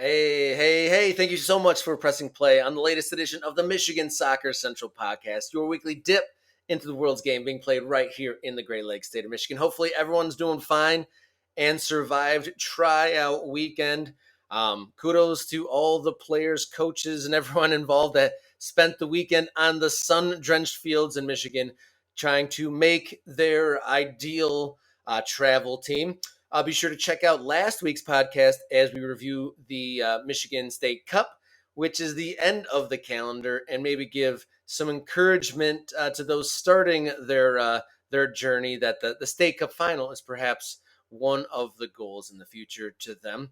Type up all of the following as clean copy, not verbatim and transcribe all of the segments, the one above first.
Hey, thank you so much for pressing play on the latest edition of the Michigan Soccer Central Podcast, your weekly dip into the world's game being played right here in the Great Lakes state of Michigan. Hopefully everyone's doing fine and survived tryout weekend. Kudos to all the players, coaches, and everyone involved that spent the weekend on the sun-drenched fields in Michigan trying to make their ideal travel team. Be sure to check out last week's podcast as we review the Michigan State Cup, which is the end of the calendar, and maybe give some encouragement to those starting their journey that the State Cup final is perhaps one of the goals in the future to them.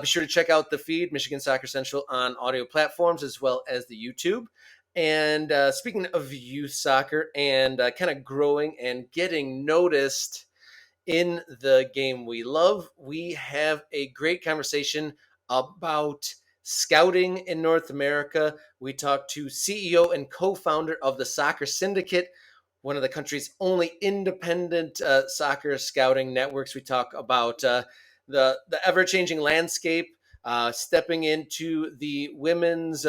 Be sure to check out the feed, Michigan Soccer Central, on audio platforms as well as the YouTube. And speaking of youth soccer and kind of growing and getting noticed in the game we love, we have a great conversation about scouting in North America. We talked to CEO and co-founder of the Soccer Syndicate, one of the country's only independent soccer scouting networks. We talk about the ever-changing landscape, stepping into the women's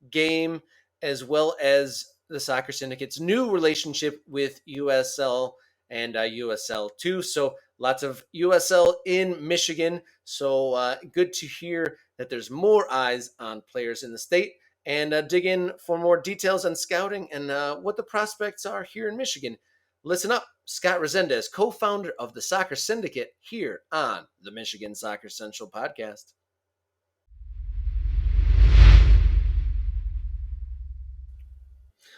game, as well as the Soccer Syndicate's new relationship with USL and USL2. So lots of USL in Michigan. So good to hear that there's more eyes on players in the state, and dig in for more details on scouting and what the prospects are here in Michigan. Listen up, Scott Rezendes, co-founder of the Soccer Syndicate, here on the Michigan Soccer Central Podcast.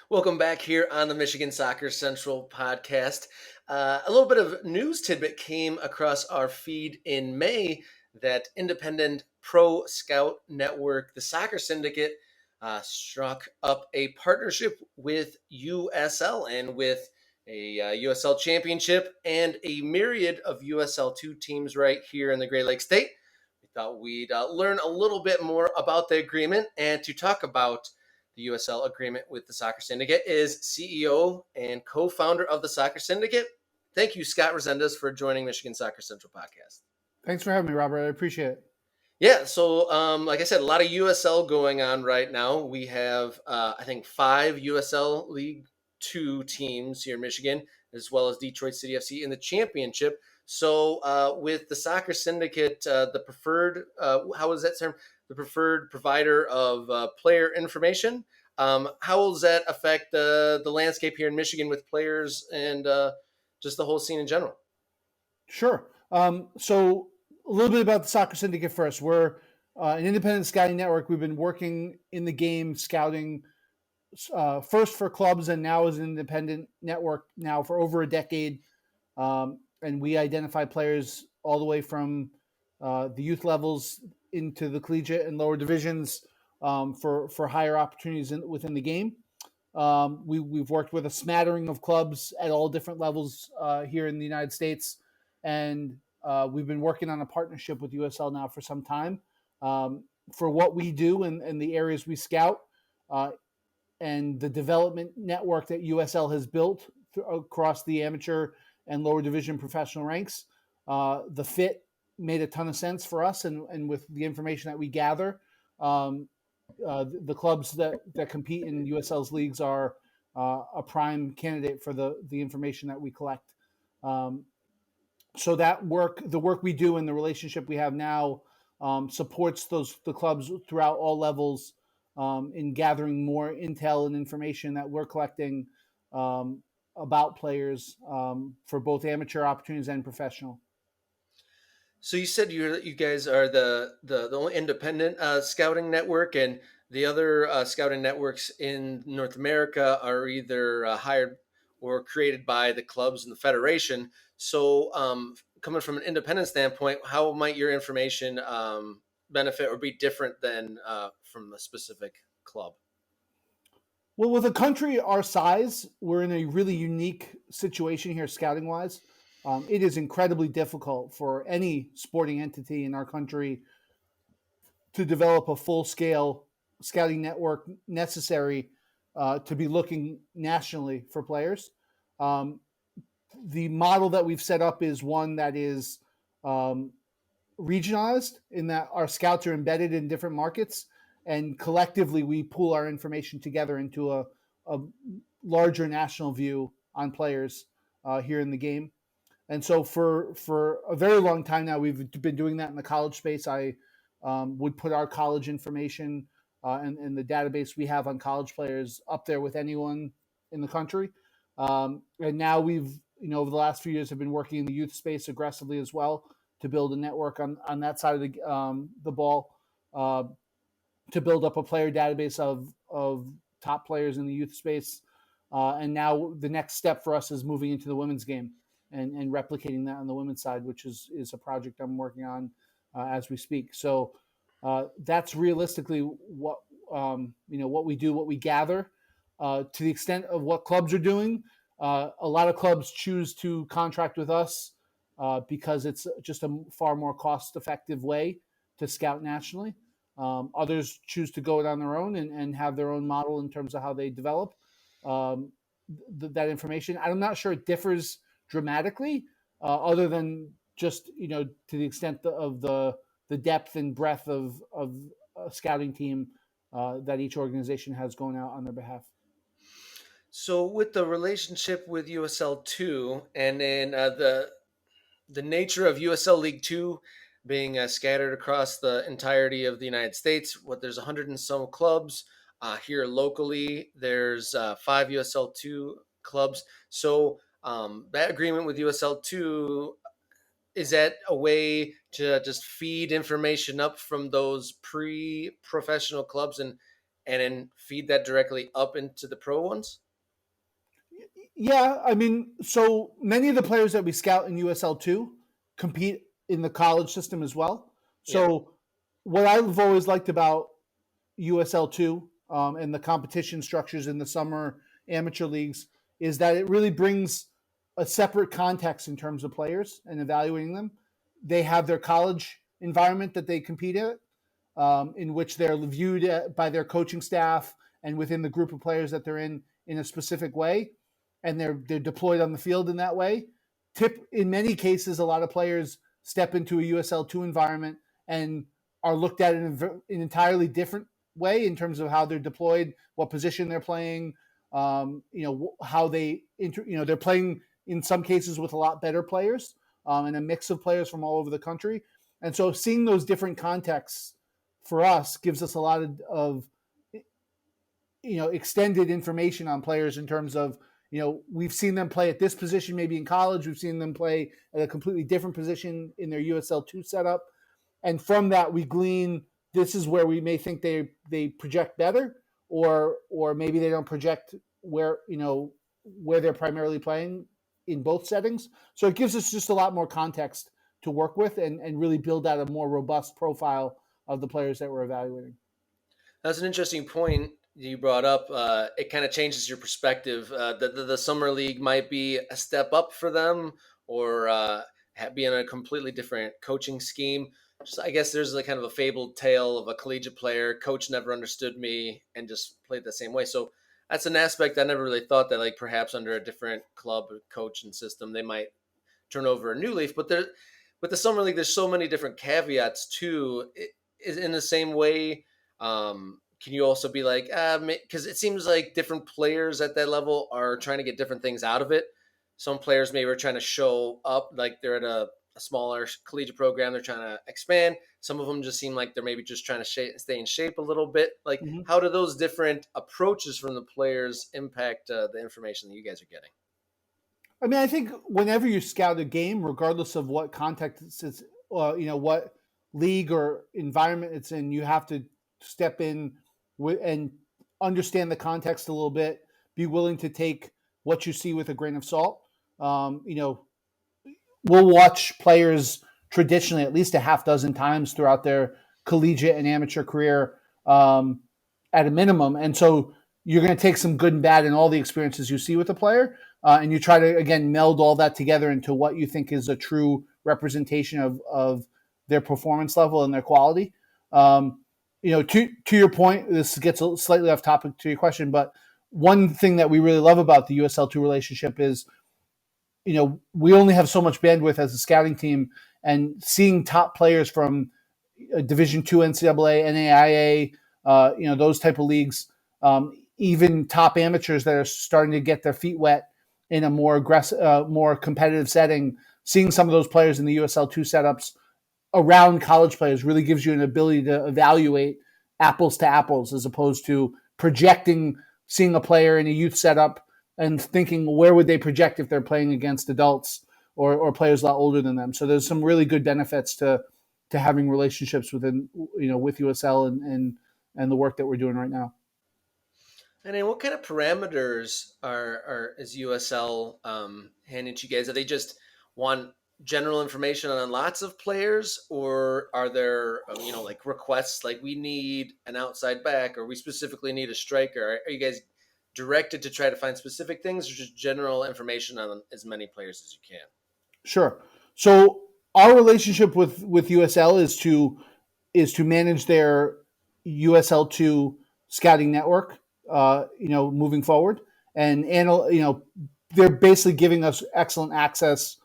Welcome back here on the Michigan Soccer Central Podcast. A little bit of news tidbit came across our feed in May that independent pro scout network, the Soccer Syndicate, struck up a partnership with USL and with a USL championship and a myriad of USL2 teams right here in the Great Lakes State. We thought we'd learn a little bit more about the agreement, and to talk about the USL agreement with the Soccer Syndicate is CEO and co-founder of the Soccer Syndicate. Thank you, Scott Rezendes, for joining Michigan Soccer Central Podcast. Thanks for having me, Robert. I appreciate it. Yeah, so like I said, a lot of USL going on right now. We have, I think, 5 USL League 2 teams here in Michigan, as well as Detroit City FC in the championship. So with the Soccer Syndicate, the preferred, how is that term? The preferred provider of player information. How will that affect the landscape here in Michigan with players and just the whole scene in general? Sure. So a little bit about the Soccer Syndicate first. We're an independent scouting network. We've been working in the game scouting first for clubs and now as an independent network now for over a decade. And we identify players all the way from the youth levels into the collegiate and lower divisions for higher opportunities within the game. We've worked with a smattering of clubs at all different levels here in the United States, and we've been working on a partnership with USL now for some time for what we do and the areas we scout and the development network that USL has built across the amateur and lower division professional ranks. The fit made a ton of sense for us, and with the information that we gather, the clubs that compete in USL's leagues are a prime candidate for the information that we collect. So that the work we do and the relationship we have now supports the clubs throughout all levels in gathering more intel and information that we're collecting about players for both amateur opportunities and professional. So you said you guys are the only independent scouting network, and the other scouting networks in North America are either hired or created by the clubs and the federation. So coming from an independent standpoint, how might your information benefit or be different than from a specific club? Well, with a country our size, we're in a really unique situation here scouting-wise. It is incredibly difficult for any sporting entity in our country to develop a full-scale scouting network necessary to be looking nationally for players. The model that we've set up is one that is regionalized in that our scouts are embedded in different markets, and collectively we pool our information together into a larger national view on players here in the game. And so for a very long time now, we've been doing that in the college space. I would put our college information and the database we have on college players up there with anyone in the country. And now we've, over the last few years, have been working in the youth space aggressively as well to build a network on that side of the ball, to build up a player database of top players in the youth space. And now the next step for us is moving into the women's game and replicating that on the women's side, which is a project I'm working on as we speak. So that's realistically what what we do, what we gather. To the extent of what clubs are doing, a lot of clubs choose to contract with us because it's just a far more cost-effective way to scout nationally. Others choose to go it on their own and have their own model in terms of how they develop that information. I'm not sure it differs dramatically, other than just to the extent of the depth and breadth of a scouting team that each organization has going out on their behalf. So with the relationship with USL2 and then the nature of USL League 2 being scattered across the entirety of the United States, there's 100 and some clubs here locally. There's 5 USL2 clubs. So that agreement with USL2, is that a way to just feed information up from those pre-professional clubs and then feed that directly up into the pro ones? Yeah, I mean, so many of the players that we scout in USL2 compete in the college system as well. So what I've always liked about USL2 and the competition structures in the summer amateur leagues is that it really brings a separate context in terms of players and evaluating them. They have their college environment that they compete in which they're viewed by their coaching staff and within the group of players that they're in a specific way. And they're deployed on the field in that way. In many cases, a lot of players step into a USL2 environment and are looked at in an entirely different way in terms of how they're deployed, what position they're playing, how they're playing in some cases with a lot better players and a mix of players from all over the country. And so seeing those different contexts for us gives us a lot of extended information on players in terms of, we've seen them play at this position, maybe in college. We've seen them play at a completely different position in their USL2 setup. And from that, we glean, this is where we may think they project better, or maybe they don't project where they're primarily playing in both settings. So it gives us just a lot more context to work with and really build out a more robust profile of the players that we're evaluating. That's an interesting point you brought up. It kind of changes your perspective. The summer league might be a step up for them, or be in a completely different coaching scheme. I guess there's kind of a fabled tale of a collegiate player. Coach never understood me and just played the same way. So that's an aspect I never really thought that perhaps under a different club or coach and system, they might turn over a new leaf. But with the summer league, there's so many different caveats too. In the same way, can you also be because it seems like different players at that level are trying to get different things out of it. Some players maybe are trying to show up like they're at a smaller collegiate program. They're trying to expand. Some of them just seem like they're maybe just trying to stay in shape a little bit. How do those different approaches from the players impact the information that you guys are getting? I mean, I think whenever you scout a game, regardless of what context it's, what league or environment it's in, you have to step in and understand the context a little bit, be willing to take what you see with a grain of salt. We'll watch players traditionally at least a half dozen times throughout their collegiate and amateur career at a minimum. And so you're going to take some good and bad in all the experiences you see with a player. And you try to, again, meld all that together into what you think is a true representation of their performance level and their quality. To your point, this gets slightly off topic to your question, but one thing that we really love about the USL2 relationship is, we only have so much bandwidth as a scouting team, and seeing top players from Division II NCAA, NAIA, those type of leagues, even top amateurs that are starting to get their feet wet in a more aggressive, more competitive setting. Seeing some of those players in the USL2 setups around college players really gives you an ability to evaluate apples to apples, as opposed to projecting, seeing a player in a youth setup and thinking where would they project if they're playing against adults or players a lot older than them. So there's some really good benefits to having relationships within, with USL and the work that we're doing right now. And then what kind of parameters is USL handing to you guys? Are they just want general information on lots of players, or are there like requests like we need an outside back or we specifically need a striker? Are you guys directed to try to find specific things, or just general information on as many players as you can? Sure. So our relationship with USL is to manage their USL2 scouting network, moving forward, and they're basically giving us excellent access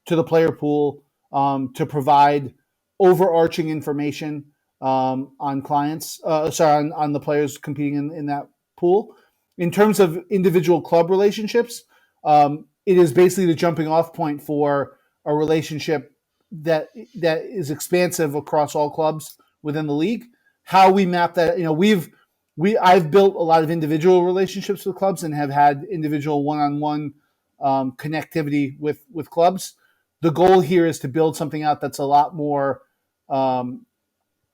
to the player pool, to provide overarching information on clients, on the players competing in that pool. In terms of individual club relationships, it is basically the jumping off point for a relationship that is expansive across all clubs within the league. How we map that, I've built a lot of individual relationships with clubs and have had individual one-on-one connectivity with clubs. The goal here is to build something out that's a lot more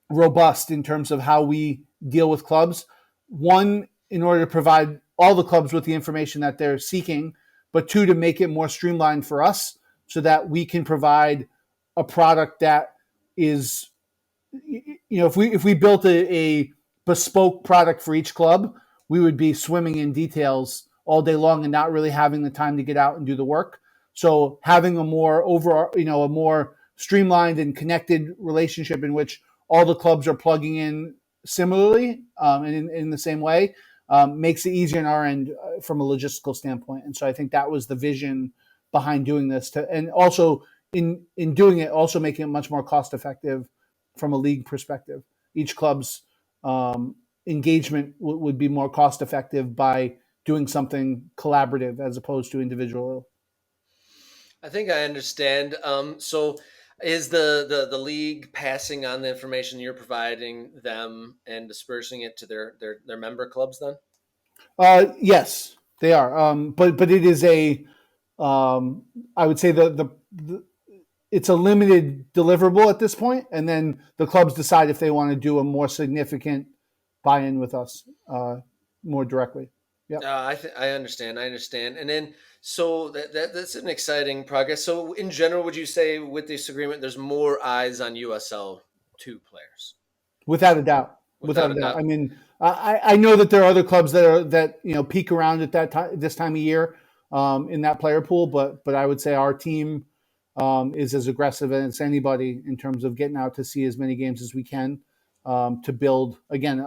robust in terms of how we deal with clubs. One, in order to provide all the clubs with the information that they're seeking, but two, to make it more streamlined for us so that we can provide a product that is, if we built a bespoke product for each club, we would be swimming in details all day long and not really having the time to get out and do the work. So having a more a more streamlined and connected relationship in which all the clubs are plugging in similarly and in the same way makes it easier on our end from a logistical standpoint. And so I think that was the vision behind doing this, and also in doing it, also making it much more cost effective from a league perspective. Each club's engagement would be more cost effective by doing something collaborative as opposed to individual. I think I understand. So is the league passing on the information you're providing them and dispersing it to their member clubs then? Yes, they are. But it is I would say the it's a limited deliverable at this point, and then the clubs decide if they want to do a more significant buy-in with us more directly. Yeah. I understand. And then, so that's an exciting progress. So in general, would you say with this agreement, there's more eyes on USL2 players? Without a doubt. Without a doubt. I mean, I know that there are other clubs that peak around at that time, this time of year, in that player pool, but I would say our team is as aggressive as anybody in terms of getting out to see as many games as we can, to build again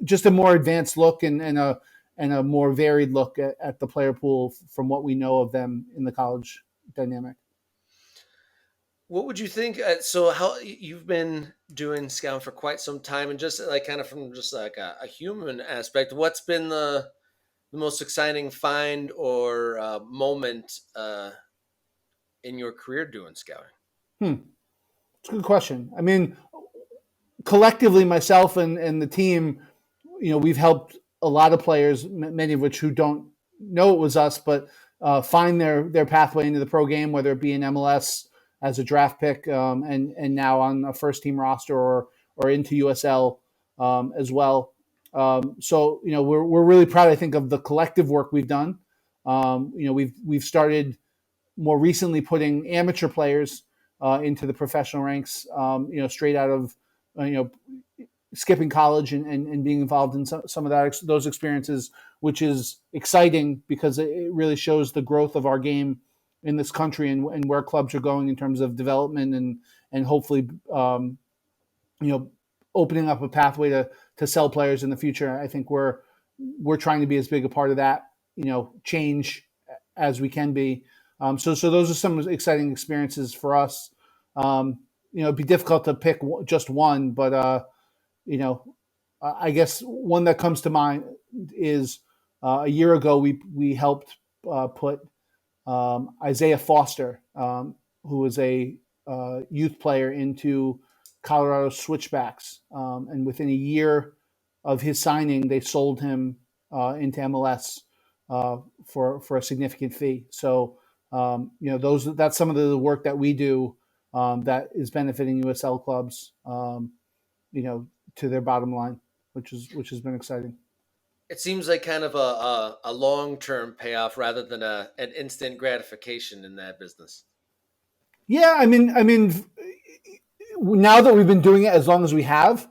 just a more advanced look and a more varied look at the player pool from what we know of them in the college dynamic. What would you think? So how you've been doing scouting for quite some time, and just like kind of from just like a human aspect, what's been the most exciting find or moment in your career doing scouting? It's a good question. I mean, collectively, myself and the team, we've helped a lot of players, many of which who don't know it was us, but find their pathway into the pro game, whether it be in MLS as a draft pick, and now on a first team roster or into USL as well. So we're really proud, I think, of the collective work we've done. We've started more recently putting amateur players into the professional ranks, straight out of skipping college and being involved in some of those experiences, which is exciting because it really shows the growth of our game in this country and where clubs are going in terms of development and hopefully opening up a pathway to sell players in the future. I think we're trying to be as big a part of that change as we can be. So those are some exciting experiences for us. It'd be difficult to pick just one, but I guess one that comes to mind is a year ago we helped put Isaiah Foster, who was a youth player, into Colorado Switchbacks, and within a year of his signing, they sold him into MLS for a significant fee. So that's some of the work that we do that is benefiting USL clubs, to their bottom line, which has been exciting. It seems like kind of a long-term payoff rather than an instant gratification in that business. Yeah, I mean, now that we've been doing it as long as we have,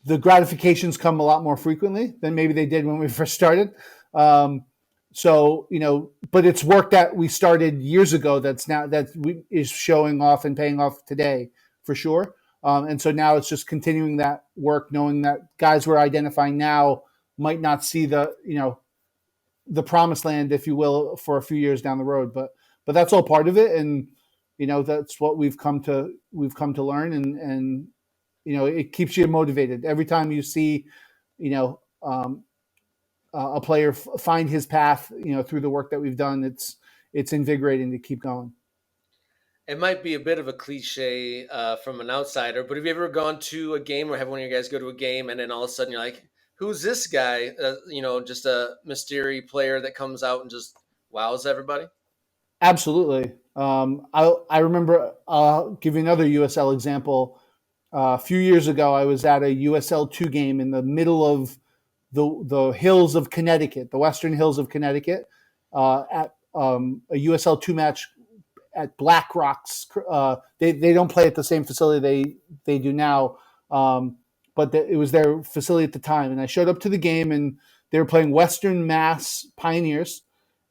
the gratifications come a lot more frequently than maybe they did when we first started. But it's work that we started years ago is showing off and paying off today for sure. And so now it's just continuing that work, knowing that guys we're identifying now might not see the promised land, if you will, for a few years down the road. But that's all part of it, and that's what we've come to learn, and it keeps you motivated every time you see a player find his path through the work that we've done. It's invigorating to keep going. It might be a bit of a cliche from an outsider, but have you ever gone to a game or have one of your guys go to a game and then all of a sudden you're like, who's this guy? Just a mystery player that comes out and just wows everybody? Absolutely. I remember, I'll give you another USL example. A few years ago, I was at a USL 2 game in the middle of the hills of Connecticut, the western hills of Connecticut, at a USL 2 match at Black Rocks. They don't play at the same facility they do now, but it was their facility at the time. And I showed up to the game, and they were playing Western Mass Pioneers.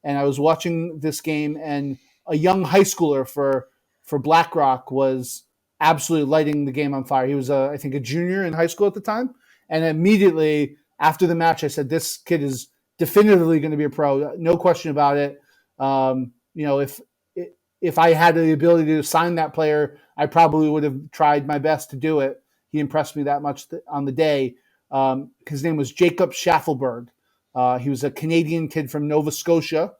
And I was watching this game, and a young high schooler for BlackRock was absolutely lighting the game on fire. He was, I think, a junior in high school at the time. And immediately after the match, I said, this kid is definitively going to be a pro. No question about it. If I had the ability to sign that player, I probably would have tried my best to do it. He impressed me that much on the day. His name was Jacob Schaffelberg. He was a Canadian kid from Nova Scotia,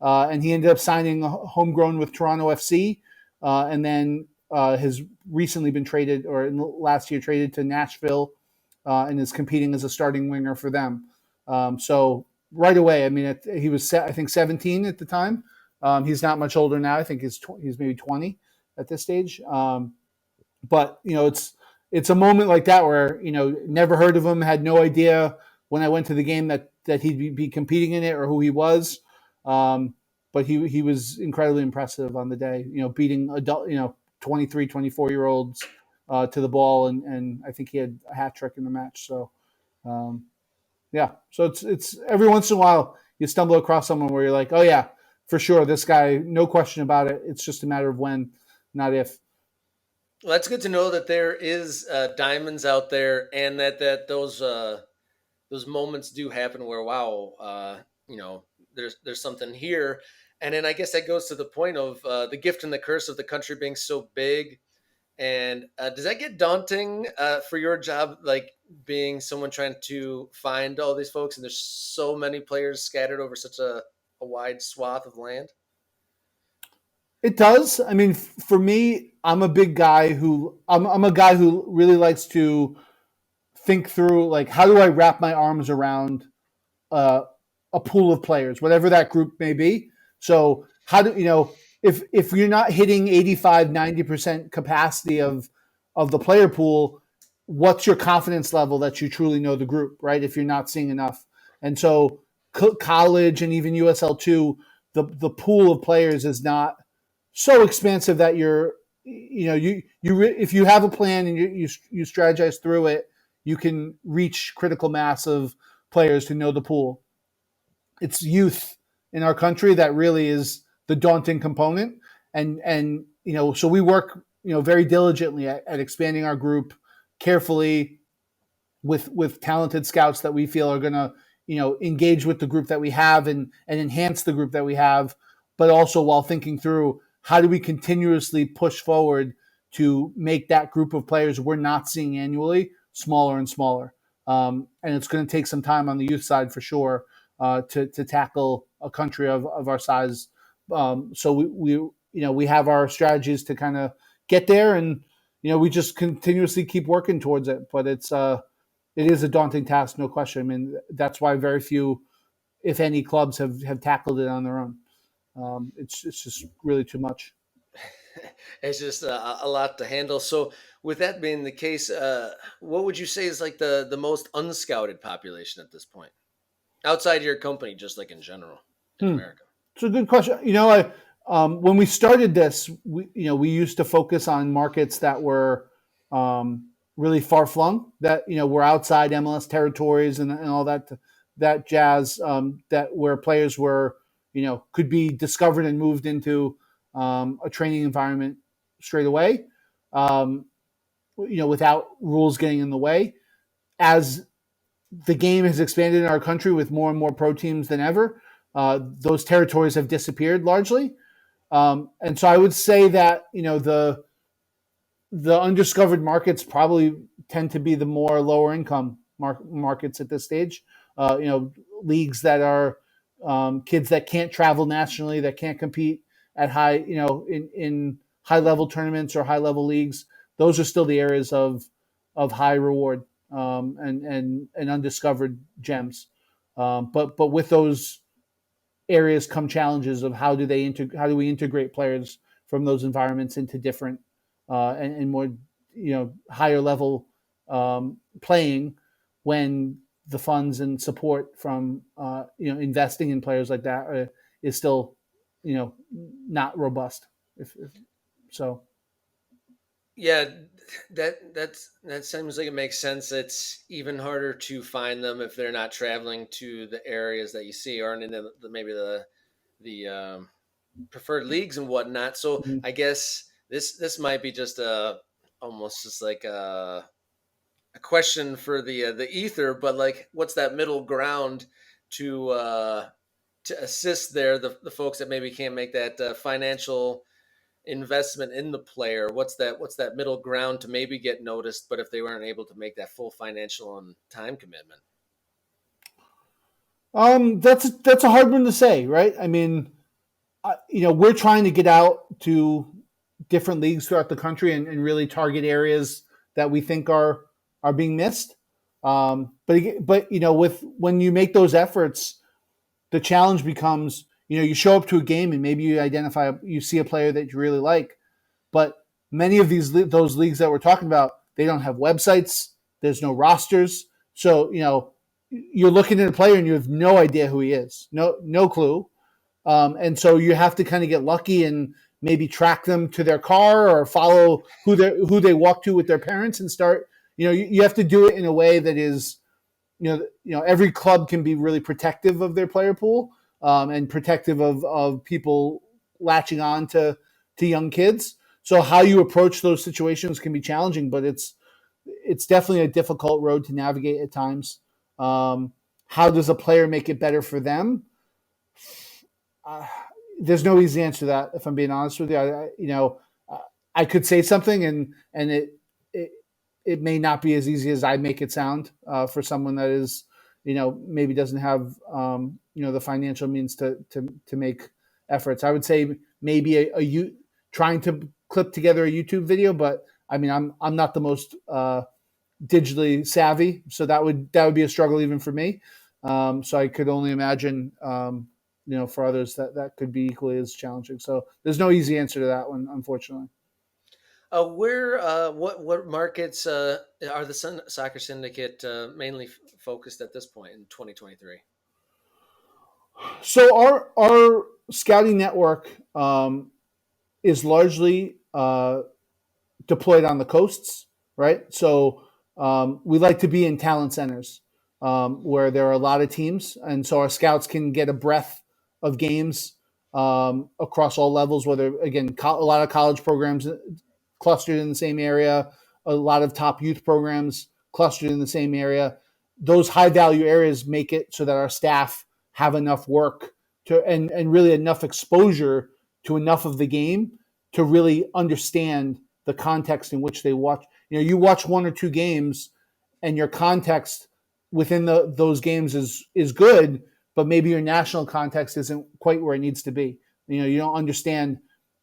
and he ended up signing homegrown with Toronto FC, and then has recently been traded, or in the last year traded to Nashville, and is competing as a starting winger for them. So right away, I mean, he was, I think, 17 at the time. He's not much older now. I think he's maybe 20 at this stage. But it's a moment like that where never heard of him, had no idea when I went to the game that he'd be competing in it or who he was. But he was incredibly impressive on the day. Beating adult 23, 24-year-olds to the ball, and I think he had a hat trick in the match. So yeah, so it's every once in a while you stumble across someone where you're like, oh yeah, for sure, this guy, no question about it. It's just a matter of when, not if. Well, that's good to know that there is diamonds out there, and that those moments do happen where, wow, there's something here. And then I guess that goes to the point of the gift and the curse of the country being so big. And does that get daunting for your job, like being someone trying to find all these folks, and there's so many players scattered over such a wide swath of land? It does. I mean, for me, I'm a guy who really likes to think through, like, how do I wrap my arms around a pool of players, whatever that group may be. So how do if you're not hitting 85-90% capacity of the player pool, what's your confidence level that you truly know the group, right? If you're not seeing enough. And so college and even USL2, the pool of players is not so expansive that if you have a plan and you strategize through it, you can reach critical mass of players to know the pool. It's youth in our country that really is the daunting component. And so we work, very diligently at expanding our group carefully with talented scouts that we feel are going to, engage with the group that we have and enhance the group that we have, but also while thinking through how do we continuously push forward to make that group of players we're not seeing annually smaller and smaller. And it's going to take some time on the youth side for sure to tackle a country of our size. So we have our strategies to kind of get there, and we just continuously keep working towards it. But it is a daunting task, no question. I mean, that's why very few, if any, clubs have tackled it on their own. It's just really too much. It's just a lot to handle. So, with that being the case, what would you say is like the most unscouted population at this point, outside your company, just like in general in America? It's a good question. When we started this, we used to focus on markets that were really far flung, that were outside MLS territories and all that jazz, that where players were could be discovered and moved into a training environment straight away, without rules getting in the way. As the game has expanded in our country with more and more pro teams than ever, those territories have disappeared largely. And so I would say that, the undiscovered markets probably tend to be the more lower income markets at this stage. Leagues that are kids that can't travel nationally, that can't compete at high, in high level tournaments or high level leagues. Those are still the areas of high reward and undiscovered gems. But with those areas come challenges of how do we integrate players from those environments into different and more higher level playing, when the funds and support from investing in players like that is still not robust. If so. Yeah, that seems like it makes sense. It's even harder to find them if they're not traveling to the areas that you see, or in maybe the preferred leagues and whatnot. So I guess this might be just almost just like a question for the ether, but like, what's that middle ground to assist the folks that maybe can't make that financial investment in the player? What's that middle ground to maybe get noticed, but if they weren't able to make that full financial and time commitment? That's a hard one to say, right? I mean, we're trying to get out to different leagues throughout the country and really target areas that we think are being missed. But when you make those efforts, the challenge becomes, you show up to a game and maybe you see a player that you really like, but many of those leagues that we're talking about, they don't have websites. There's no rosters. So, you're looking at a player and you have no idea who he is. No clue. And so you have to kind of get lucky and maybe track them to their car or follow who they walk to with their parents and start, you have to do it in a way that is, every club can be really protective of their player pool, and protective of people latching on to young kids. So how you approach those situations can be challenging, but it's definitely a difficult road to navigate at times. How does a player make it better for them? There's no easy answer to that, if I'm being honest with you. I could say something and it may not be as easy as I make it sound for someone that is, maybe doesn't have, the financial means to make efforts. I would say maybe trying to clip together a YouTube video, but I mean, I'm not the most digitally savvy, so that would be a struggle even for me. So I could only imagine, for others that could be equally as challenging. So there's no easy answer to that one, unfortunately. What markets are the Soccer Syndicate mainly focused at this point in 2023? So our scouting network is largely deployed on the coasts, right? So we like to be in talent centers where there are a lot of teams, and so our scouts can get a breadth of games across all levels. Whether again, a lot of college programs clustered in the same area, a lot of top youth programs clustered in the same area. Those high value areas make it so that our staff have enough work to and really enough exposure to enough of the game to really understand the context in which they watch. You watch one or two games, and your context within those games is good, but maybe your national context isn't quite where it needs to be. You don't understand.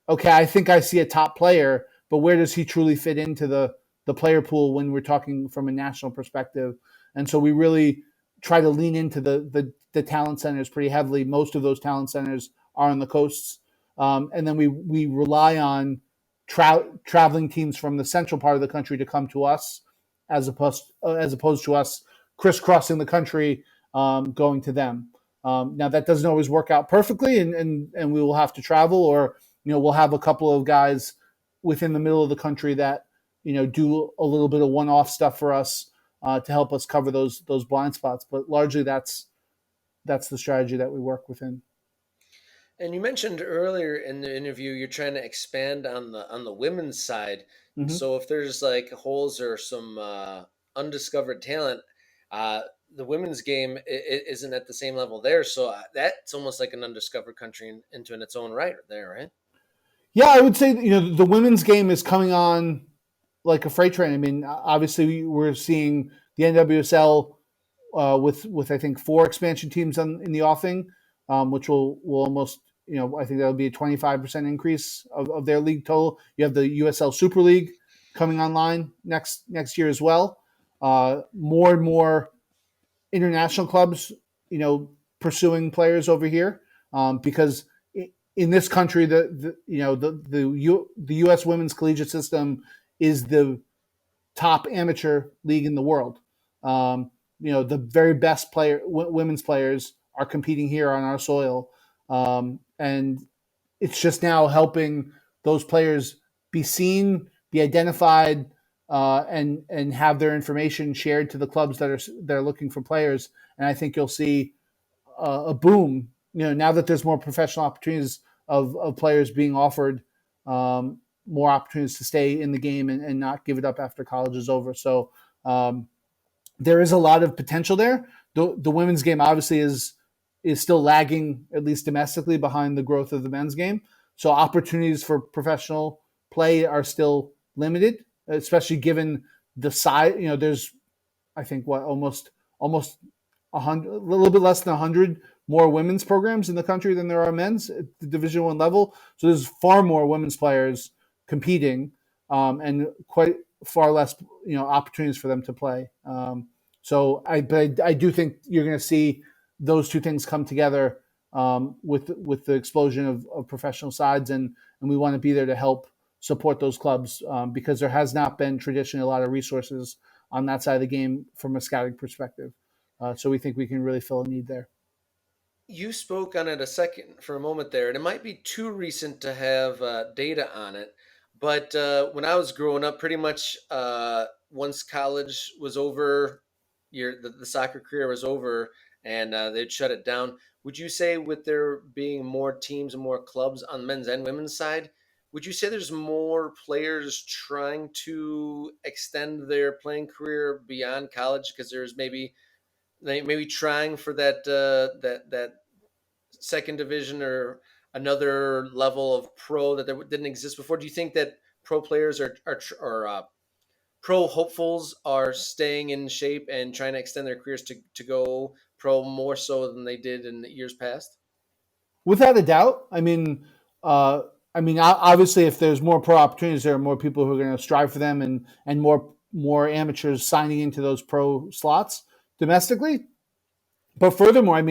Okay, I think I see a top player, but where does he truly fit into the player pool when we're talking from a national perspective? And so we really try to lean into the talent centers pretty heavily. Most of those talent centers are on the coasts, and then we rely on traveling teams from the central part of the country to come to us, as opposed to us crisscrossing the country, going to them. Now that doesn't always work out perfectly, and we will have to travel, or we'll have a couple of guys within the middle of the country that do a little bit of one-off stuff for us, to help us cover those blind spots. But largely, that's the strategy that we work within. And you mentioned earlier in the interview you're trying to expand on the women's side. Mm-hmm. So if there's like holes or some undiscovered talent, the women's game isn't at the same level there. So that's almost like an undiscovered country into its own right there, right? Yeah, I would say the women's game is coming on like a freight train. I mean, obviously we're seeing the NWSL with I think 4 expansion teams in the offing, which will almost I think that'll be a 25% increase of their league total. You have the USL Super League coming online next year as well. More and more international clubs, pursuing players over here, because in this country, the U.S. women's collegiate system is the top amateur league in the world. The very best women's players are competing here on our soil, and it's just now helping those players be seen, be identified, and have their information shared to the clubs that are looking for players. And I think you'll see a boom. Now that there's more professional opportunities of players being offered, more opportunities to stay in the game and not give it up after college is over. So there is a lot of potential there. The women's game obviously is still lagging, at least domestically, behind the growth of the men's game. So opportunities for professional play are still limited, especially given the size. There's, I think, almost 100, a little bit less than 100 more women's programs in the country than there are men's at the Division I level. So there's far more women's players competing, and quite far less, opportunities for them to play. So I do think you're going to see those two things come together, with the explosion of professional sides, and we want to be there to help support those clubs, because there has not been traditionally a lot of resources on that side of the game from a scouting perspective. So we think we can really fill a need there. You spoke on it for a moment there, and it might be too recent to have data on it. But when I was growing up, pretty much once college was over, the soccer career was over, and they'd shut it down. Would you say, with there being more teams and more clubs on men's and women's side, would you say there's more players trying to extend their playing career beyond college because there's maybe trying for that second division or another level of pro that there didn't exist before? Do you think that pro players or pro hopefuls are staying in shape and trying to extend their careers to go pro more so than they did in the years past? Without a doubt. Obviously, if there's more pro opportunities, there are more people who are going to strive for them, and more amateurs signing into those pro slots domestically. But furthermore,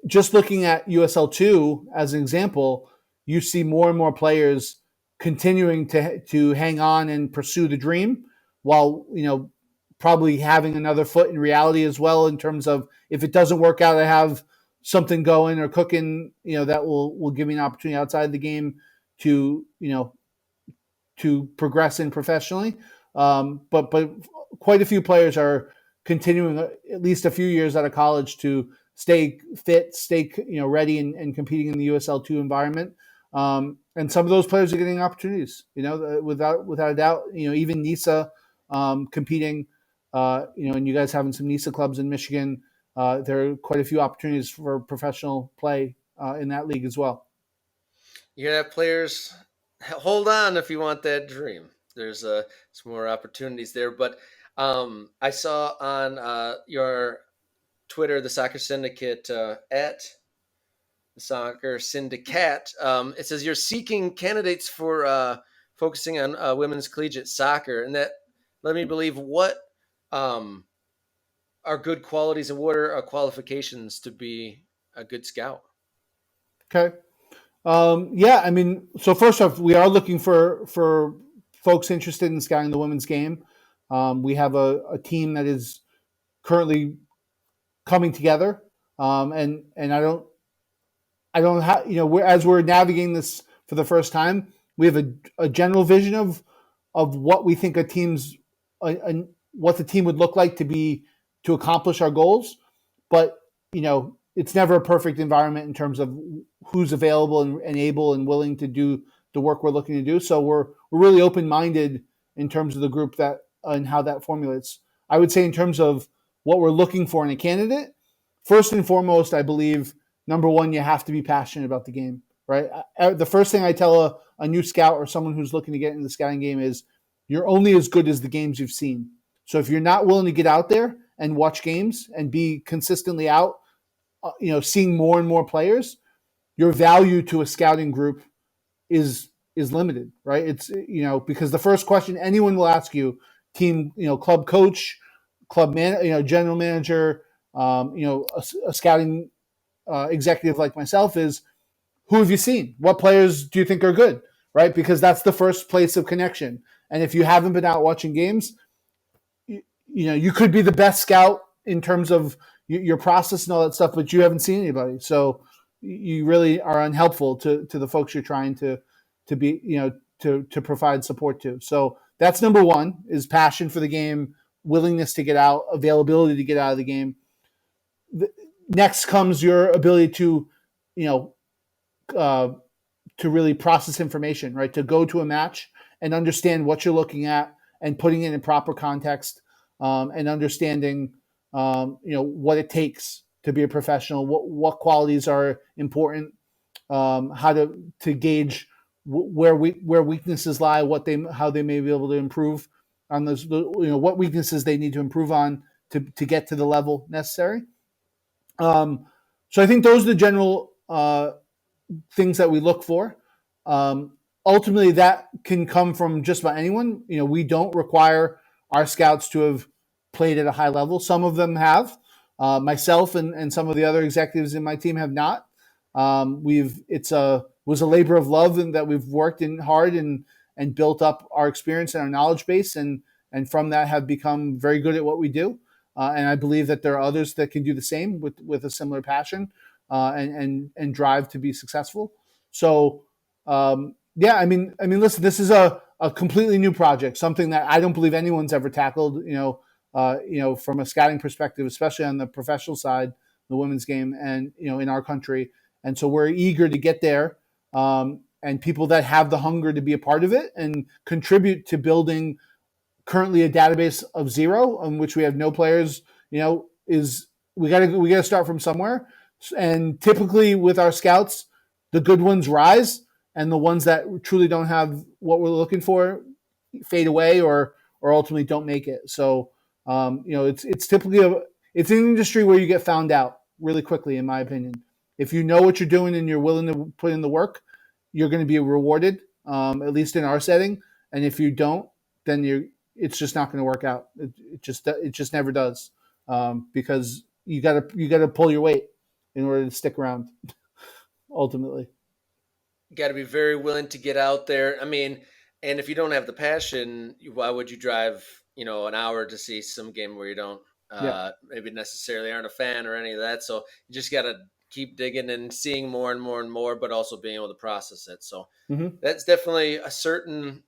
just looking at USL2 as an example, you see more and more players continuing to hang on and pursue the dream, while probably having another foot in reality as well, in terms of, if it doesn't work out, I have something going or cooking, that will give me an opportunity outside the game to progress in professionally. But quite a few players are continuing at least a few years out of college to stay fit, stay ready and competing in the USL2 environment. And some of those players are getting opportunities, without a doubt. Even NISA competing, and you guys having some NISA clubs in Michigan. There are quite a few opportunities for professional play in that league as well. You have players, hold on if you want that dream. there's some more opportunities there. But I saw on your Twitter, the Soccer Syndicate at the Soccer Syndicate. It says you're seeking candidates for focusing on women's collegiate soccer, and that let me believe what um, are good qualities and what are qualifications to be a good scout. Okay. Yeah, I mean, so first off, we are looking for folks interested in scouting the women's game. We have a team that is currently coming together, and I don't have, as we're navigating this for the first time, we have a general vision of what we think what the team would look like to accomplish our goals. But it's never a perfect environment in terms of who's available and able and willing to do the work we're looking to do. So we're really open minded in terms of the group that and how that formulates. I would say in terms of what we're looking for in a candidate, first and foremost, I believe number one, you have to be passionate about the game, right? The first thing I tell a new scout or someone who's looking to get into the scouting game is you're only as good as the games you've seen. So if you're not willing to get out there and watch games and be consistently out, seeing more and more players, your value to a scouting group is limited, right? It's because the first question anyone will ask you, team, club coach, general manager, a scouting executive like myself is, who have you seen? What players do you think are good, right? Because that's the first place of connection. And if you haven't been out watching games, you could be the best scout in terms of your process and all that stuff, but you haven't seen anybody. So you really are unhelpful to the folks you're trying to be, to provide support to. So that's number one, is passion for the game, willingness to get out, availability to get out of the game. Next comes your ability to, to really process information, right? To go to a match and understand what you're looking at and putting it in proper context, and understanding, what it takes to be a professional, what qualities are important, how to gauge where weaknesses lie, how they may be able to improve on those, what weaknesses they need to improve on to get to the level necessary. So I think those are the general things that we look for. Ultimately, that can come from just about anyone. We don't require our scouts to have played at a high level. Some of them have. Myself and some of the other executives in my team have not. Was a labor of love, and that we've worked in hard and built up our experience and our knowledge base, and from that have become very good at what we do. And I believe that there are others that can do the same with a similar passion and drive to be successful. So yeah, I mean, listen, this is a completely new project, something that I don't believe anyone's ever tackled. From a scouting perspective, especially on the professional side, the women's game, and in our country. And so we're eager to get there, and people that have the hunger to be a part of it and contribute to building currently a database of zero, on which we have no players. Is we got to start from somewhere. And typically with our scouts, the good ones rise, and the ones that truly don't have what we're looking for fade away or ultimately don't make it. So it's typically it's an industry where you get found out really quickly, in my opinion. If you know what you're doing and you're willing to put in the work, you're going to be rewarded, at least in our setting. And if you don't, then it's just not going to work out. It just never does, because you gotta pull your weight in order to stick around. Ultimately, You got to be very willing to get out there. I mean, and if you don't have the passion, why would you drive an hour to see some game where you don't maybe necessarily aren't a fan or any of that? So you just got to keep digging and seeing more and more and more, but also being able to process it. So that's definitely a certain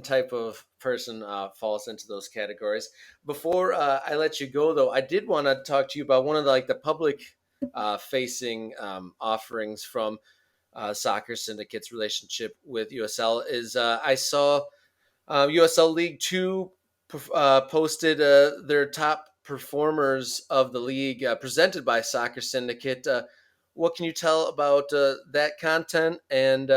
type of person falls into those categories. Before I let you go, though, I did want to talk to you about one of the public facing offerings from Soccer Syndicate's relationship with USL. Is I saw USL League Two posted their top performers of the league, presented by Soccer Syndicate. What can you tell about that content? And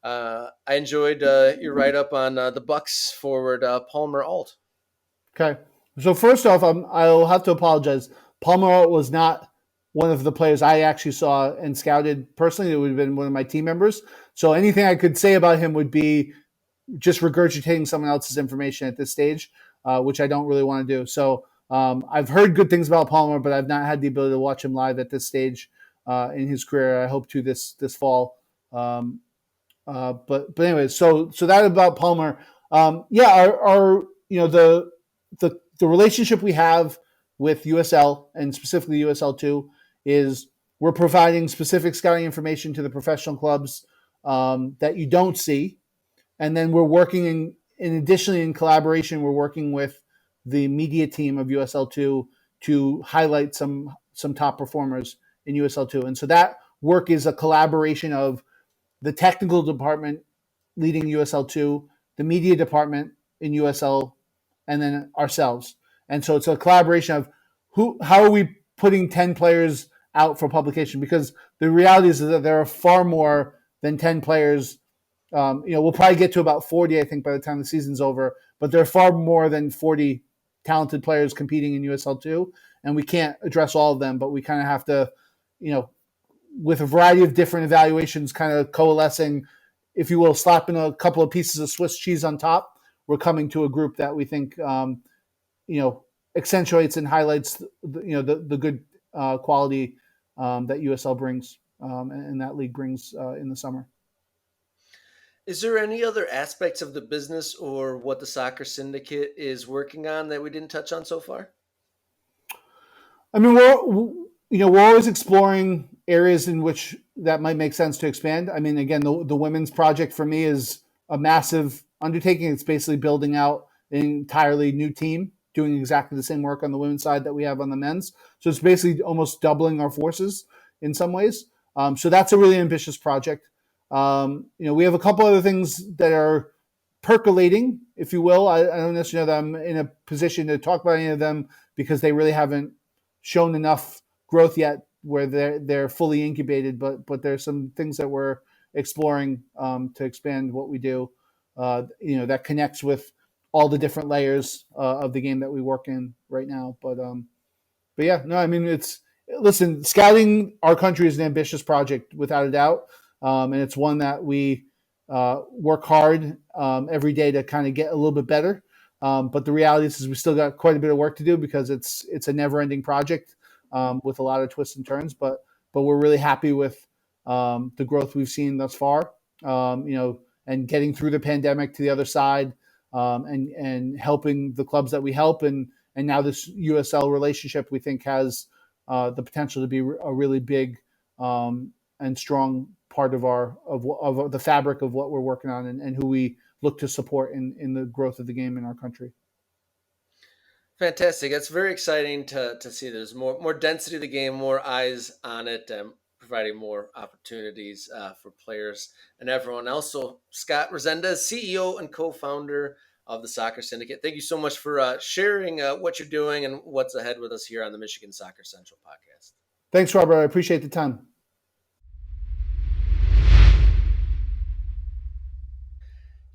I enjoyed your write-up on the Bucks forward Palmer Alt. Okay. So first off, I'll have to apologize. Palmer was not one of the players I actually saw and scouted personally. It would have been one of my team members. So anything I could say about him would be just regurgitating someone else's information at this stage, which I don't really want to do. So I've heard good things about Palmer, but I've not had the ability to watch him live at this stage in his career. I hope to this fall. But anyway, so that about Palmer. Our the relationship we have with USL and specifically USL2 is we're providing specific scouting information to the professional clubs that you don't see, and then we're working additionally in collaboration. We're working with the media team of USL2 to highlight some top performers in USL2, and so that work is a collaboration of the technical department leading USL2, the media department in USL, and then ourselves. And so it's a collaboration of how are we putting 10 players out for publication? Because the reality is that there are far more than 10 players. We'll probably get to about 40, I think, by the time the season's over. But there are far more than 40 talented players competing in USL2, and we can't address all of them. But we kind of have to, with a variety of different evaluations, kind of coalescing, if you will, slapping a couple of pieces of Swiss cheese on top. We're coming to a group that we think, accentuates and highlights, the good quality that USL brings and that league brings in the summer. Is there any other aspects of the business or what the Soccer Syndicate is working on that we didn't touch on so far? I mean, we're always exploring areas in which that might make sense to expand. I mean, again, the women's project for me is a massive undertaking. It's basically building out an entirely new team, doing exactly the same work on the women's side that we have on the men's. So it's basically almost doubling our forces in some ways. So that's a really ambitious project. We have a couple other things that are percolating, if you will. I don't necessarily know that I'm in a position to talk about any of them because they really haven't shown enough growth yet where they're fully incubated. But there's some things that we're exploring to expand what we do. That connects with all the different layers of the game that we work in right now. But yeah, no, I mean, scouting our country is an ambitious project without a doubt. And it's one that we work hard every day to kind of get a little bit better. But the reality is we still got quite a bit of work to do because it's a never-ending project with a lot of twists and turns. But we're really happy with the growth we've seen thus far. And getting through the pandemic to the other side, and helping the clubs that we help, and now this USL relationship we think has the potential to be a really big and strong part of the fabric of what we're working on and who we look to support in the growth of the game in our country. Fantastic. That's very exciting to see. There's more density of the game, more eyes on it, providing more opportunities for players and everyone else. So Scott Rezendes, CEO and co-founder of the Soccer Syndicate, thank you so much for sharing what you're doing and what's ahead with us here on the Michigan Soccer Central podcast. Thanks, Robert. I appreciate the time.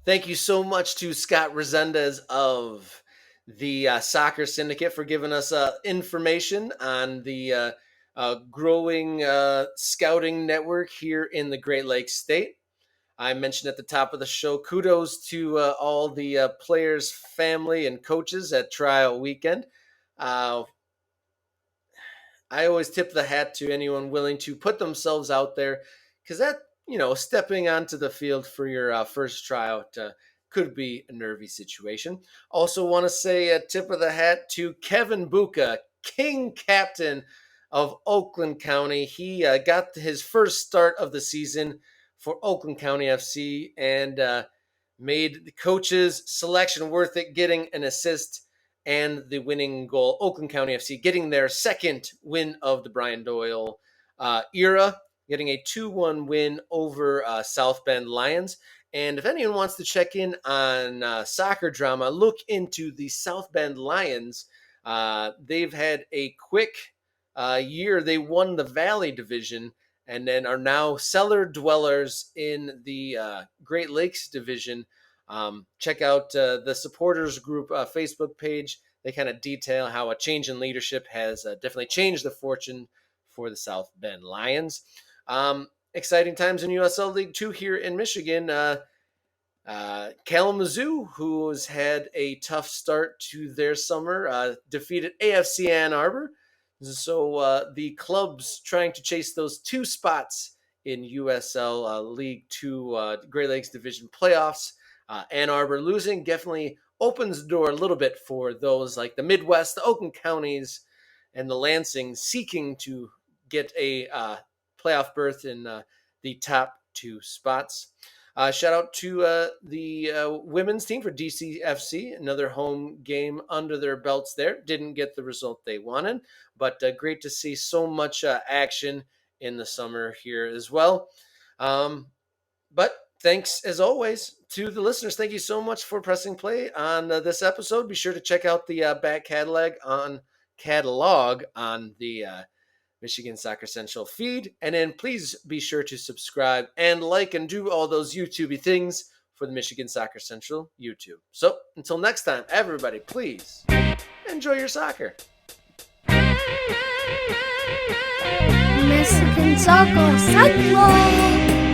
Thank you so much to Scott Rezendes of the Soccer Syndicate for giving us information on the growing scouting network here in the Great Lakes State. I mentioned at the top of the show, kudos to all the players, family, and coaches at trial weekend. I always tip the hat to anyone willing to put themselves out there, because that, stepping onto the field for your first tryout could be a nervy situation. Also want to say a tip of the hat to Kevin Buka, King Captain of Oakland County. He got his first start of the season for Oakland County FC and made the coach's selection worth it, getting an assist and the winning goal. Oakland County FC getting their second win of the Brian Doyle era, getting a 2-1 win over South Bend Lions. And if anyone wants to check in on soccer drama, look into the South Bend Lions. They've had a quick year. They won the Valley Division and then are now cellar dwellers in the Great Lakes division. Check out the supporters group Facebook page. They kind of detail how a change in leadership has definitely changed the fortune for the South Bend Lions. Exciting times in USL League 2 here in Michigan. Kalamazoo, who has had a tough start to their summer, defeated AFC Ann Arbor. So the clubs trying to chase those 2 spots in USL League 2 Great Lakes Division playoffs. Ann Arbor losing definitely opens the door a little bit for those like the Midwest, the Oakland counties, and the Lansing seeking to get a playoff berth in the top 2 spots. Shout out to the women's team for DCFC. Another home game under their belts there. Didn't get the result they wanted, but great to see so much action in the summer here as well. But thanks, as always, to the listeners. Thank you so much for pressing play on this episode. Be sure to check out the back catalog on the Michigan Soccer Central feed. And then please be sure to subscribe and like and do all those YouTubey things for the Michigan Soccer Central YouTube. So until next time, everybody, please enjoy your soccer. Michigan Soccer Central.